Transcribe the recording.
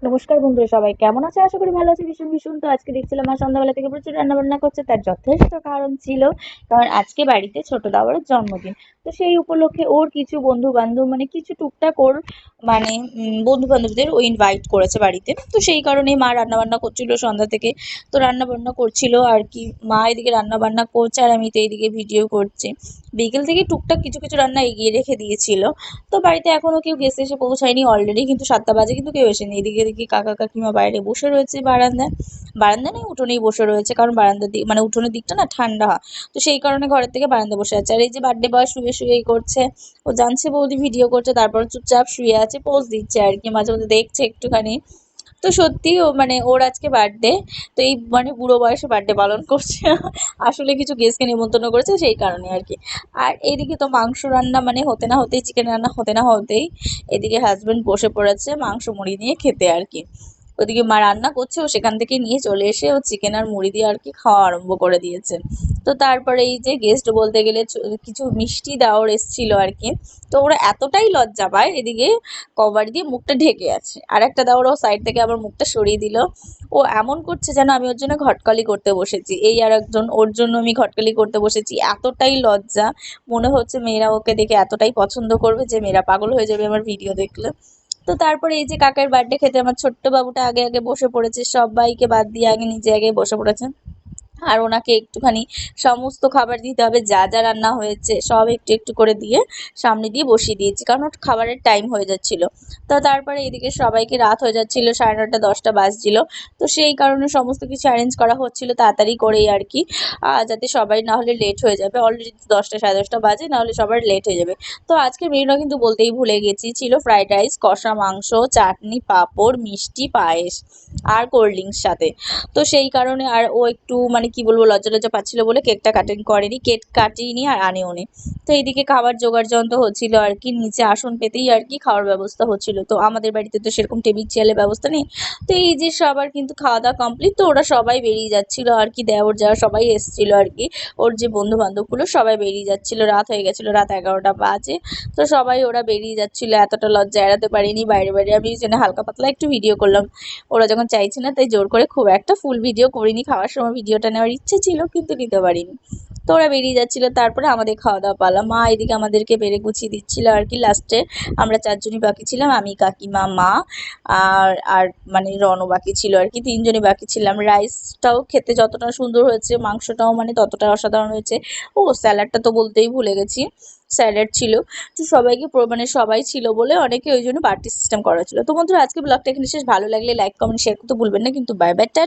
নমস্কার বন্ধুরা, সবাই কেমন আছে? আশা করি ভালো আছে। ভীষণ ভীষণ তো আজকে দেখছিলাম মা সন্ধ্যাবেলা থেকে প্রচুর রান্না বান্না করছে। তার যথেষ্ট কারণ ছিল, কারণ আজকে বাড়িতে ছোট দাওয়ার জন্মদিন। তো সেই উপলক্ষে ওর কিছু বন্ধু বান্ধব, মানে কিছু টুকটাক ওর মানে বন্ধু বান্ধবদের ও ইনভাইট করেছে বাড়িতে। তো সেই কারণেই মা রান্না বান্না করছিল সন্ধ্যা থেকে। তো রান্না বান্না করছিল আর কি, মা এদিকে রান্না বান্না করছে আর আমি তো এইদিকে ভিডিও করছি। বিকেল থেকে টুকটাক কিছু কিছু রান্না এগিয়ে রেখে দিয়েছিল। তো বাড়িতে এখনো কেউ গেস্ট এসে পৌঁছায়নি, অলরেডি কিন্তু 7টা বাজে, কিন্তু কেউ এসেনি। এদিকে দেখি কাকা কাকিমা বাইরে বসে রয়েছে বারান্দায়। বারান্দায় নয়, উঠোনেই বসে রয়েছে, কারণ বারান্দার দিক মানে উঠোনের দিকটা না ঠান্ডা হয়। তো সেই কারণে ঘরের থেকে বারান্দায় বসে আছে। আর এই যে বার্থডে বয় শুয়ে শুয়েই করছে, ও জানছে বৌদি ভিডিও করছে, তারপর চুপচাপ শুয়ে আছে, পোজ দিচ্ছে আর কি, মাঝে মধ্যে দেখছে একটুখানি। তো সত্যি ও মানে ওর আজকে বার্থডে। তো এই মানে বুড়ো বয়সে বার্থডে পালন করছে। আসলে কিছু গেস্টকে নিমন্ত্রণ করেছে সেই কারণে আর কি। আর এইদিকে তো মাংস রান্না মানে হতে না হতেই, চিকেন রান্না হতে না হতেই এদিকে হাজবেন্ড বসে পড়েছে মাংস মুড়ি নিয়ে খেতে আর কি। ওদিকে মা রান্না করছে, ও সেখান থেকে নিয়ে চলে এসে ও চিকেন আর মুড়ি দিয়ে আর কি খাওয়া আরম্ভ করে দিয়েছে। তো তারপরে এই যে গেস্ট বলতে গেলে কিছু মিষ্টি দেওয়ার এসেছিল আর কি। তো ওরা এতটাই লজ্জা পায়, এদিকে কভার দিয়ে মুখটা ঢেকে আছে, আর একটা দেওয়ার ও সাইড থেকে আবার মুখটা সরিয়ে দিল। ও এমন করছে যেন আমি ওর জন্য ঘটকালি করতে বসেছি, এই আর একজন ওর জন্য আমি ঘটকালি করতে বসেছি। এতটাই লজ্জা, মনে হচ্ছে মেয়েরা ওকে দেখে এতটাই পছন্দ করবে যে মেয়েরা পাগল হয়ে যাবে আমার ভিডিও দেখলে। তো তারপরে এই যে কাকার বার্থডে খেতে আমার ছোট্ট বাবুটা আগে আগে বসে পড়েছে, সবাইকে বাদ দিয়ে আগে নিজে আগে বসে পড়েছে। আর ওনাকে একটুখানি সমস্ত খাবার দিতে হবে, যা যা রান্না হয়েছে সব একটু একটু করে দিয়ে সামনে দিয়ে বসিয়ে দিয়েছি, কারণ ওর খাবারের টাইম হয়ে যাচ্ছিল। তো তারপরে এদিকে সবাইকে রাত হয়ে যাচ্ছিল, 9:30 10টা বাজছিল। তো সেই কারণে সমস্ত কিছু অ্যারেঞ্জ করা হচ্ছিল তাড়াতাড়ি করেই আর কি, যাতে সবাই না হলে লেট হয়ে যাবে। অলরেডি 10টা 10:30 বাজে, না হলে সবার লেট হয়ে যাবে। তো আজকে মেনুটা কিন্তু বলতেই ভুলে গেছি, ছিল ফ্রাইড রাইস, কষা মাংস, চাটনি, পাঁপড়, মিষ্টি, পায়েস আর কোল্ড ড্রিঙ্কস সাথে। তো সেই কারণে আর ও একটু মানে কি বলবো, লজ্জা লজ্জা পাচ্ছিল বলে কেকটা করেনি, কেক কাটিনি আর আনেও নি। তো এইদিকে খাবার জোগাড় যন্ত্র হচ্ছিল আর কি, নিচে আসন পেতেই আর কি খাওয়ার ব্যবস্থা হচ্ছিল। তো আমাদের বাড়িতে তো সেরকম টেবিল চেয়ারের ব্যবস্থা নেই। তো এই যে সবার কিন্তু খাওয়া দাওয়া কমপ্লিট, তো ওরা সবাই বেরিয়ে যাচ্ছিল আর কি, দেওর যাওয়া সবাই এসেছিল আর কি। ওর যে বন্ধু বান্ধবগুলো সবাই বেরিয়ে যাচ্ছিল, রাত হয়ে গেছিলো, রাত 11টা বাজে। তো সবাই ওরা বেরিয়ে যাচ্ছিল, এতটা লজ্জা এড়াতে পারিনি, বাইরে বাইরে আমি এই জন্য হালকা পাতলা একটু ভিডিও করলাম। ওরা যখন চাইছে না, তাই জোর করে খুব একটা ফুল ভিডিও করিনি। খাওয়ার সময় ভিডিওটা নেওয়ার ইচ্ছে ছিল, কিন্তু নিতে পারিনি। তো ওরা বেরিয়ে যাচ্ছিল, তারপরে আমাদের খাওয়া দাওয়া পালা। মা এদিকে আমাদেরকে বেড়ে গুছিয়ে দিচ্ছিল আর কি। লাস্টে আমরা 4জনই বাকি ছিলাম, আমি, কাকিমা, মা আর মানে রনও বাকি ছিল আর কি, 3জনই বাকি ছিলাম। রাইসটাও খেতে যতটা সুন্দর হয়েছে, মাংসটাও মানে ততটা অসাধারণ হয়েছে। ও স্যালাডটা তো বলতেই ভুলে গেছি, স্যালাড ছিল। তো সবাইকে মানে সবাই ছিল বলে অনেকে ওই জন্য পার্টি সিস্টেম করা ছিল। তো বন্ধুরা, আজকে ব্লগটা এখানে শেষ। ভালো লাগলে লাইক কমেন্ট শেয়ার করতে ভুলবেন না কিন্তু। Bye bye, tata.